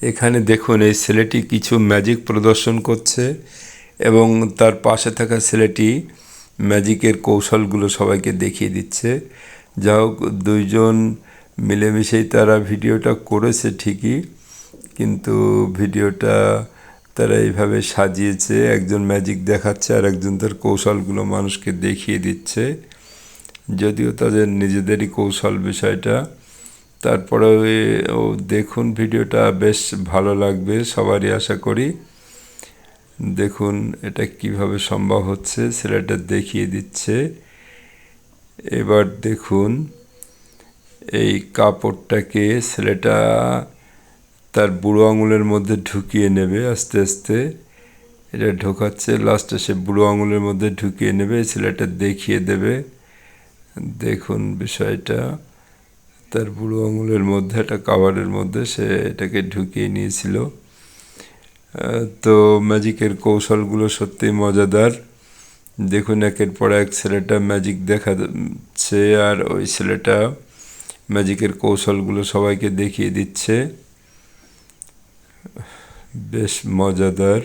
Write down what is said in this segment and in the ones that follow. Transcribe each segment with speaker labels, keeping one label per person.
Speaker 1: এখানে দেখুন এই ছেলেটি কিছু ম্যাজিক প্রদর্শন করছে এবং তার পাশে থাকা ছেলেটি ম্যাজিকের কৌশলগুলো সবাইকে দেখিয়ে দিচ্ছে। যা হোক, দুইজন মিলেমিশেই তারা ভিডিওটা করেছে ঠিকই, কিন্তু ভিডিওটা তারা এইভাবে সাজিয়েছে, একজন ম্যাজিক দেখাচ্ছে আর একজন তার কৌশলগুলো মানুষকে দেখিয়ে দিচ্ছে। যদিও তাদের নিজেদেরই কৌশল বিষয়টা, তারপরেও দেখুন ভিডিওটা বেশ ভালো লাগবে সবারই আশা করি। দেখুন এটা কিভাবে সম্ভব হচ্ছে, ছেলেটা দেখিয়ে দিচ্ছে। এবার দেখুন এই কাপড়টাকে ছেলেটা তার বুড়ো আঙুলের মধ্যে ঢুকিয়ে নেবে আস্তে আস্তে। এটা ঢোকাচ্ছে, লাস্টে সে বুড়ো আঙুলের মধ্যে ঢুকিয়ে নেবে, ছেলেটা দেখিয়ে দেবে। দেখুন বিষয়টা, তার বুড়ো আঙুলের মধ্যে একটা কাভারের মধ্যে সে এটাকে ঢুকিয়ে নিয়েছিল। তো ম্যাজিকের কৌশলগুলো সত্যিই মজাদার। দেখুন একের পর এক ছেলেটা ম্যাজিক দেখাচ্ছে আর ওই ছেলেটা ম্যাজিকের কৌশলগুলো সবাইকে দেখিয়ে দিচ্ছে। বেশ মজাদার।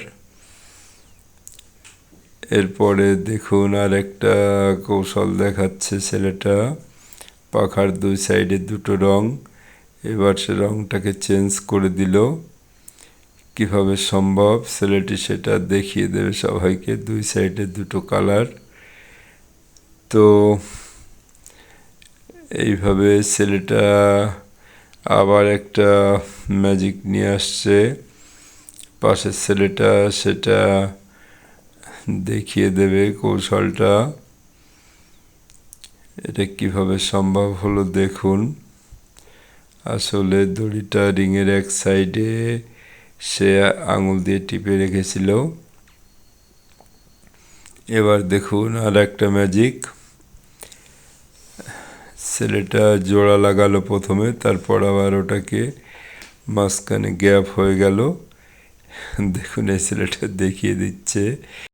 Speaker 1: এরপরে দেখুন আর একটা কৌশল দেখাচ্ছে ছেলেটা, পাখার দুই সাইডে দুটো রং। এবার সে রংটাকে চেঞ্জ করে দিল। কিভাবে সম্ভব ছেলেটি সেটা দেখিয়ে দেবে সবাইকে, দুই সাইডে দুটো কালার। তো এইভাবে ছেলেটা আবার একটা ম্যাজিক নিয়ে আসছে, পাশের ছেলেটা সেটা দেখিয়ে দেবে কৌশলটা। এটা কিভাবে সম্ভব হলো দেখুন। আসলে দড়িটা রিংয়ের এক সাইডে সে আঙুল দিয়ে টিপে রেখেছিল। এবার দেখুন আর একটা ম্যাজিক, ছেলেটা জোড়া লাগালো প্রথমে, তারপর আবার ওটাকে মাঝখানে গ্যাপ হয়ে গেল। দেখুন এই ছেলেটা দেখিয়ে দিচ্ছে।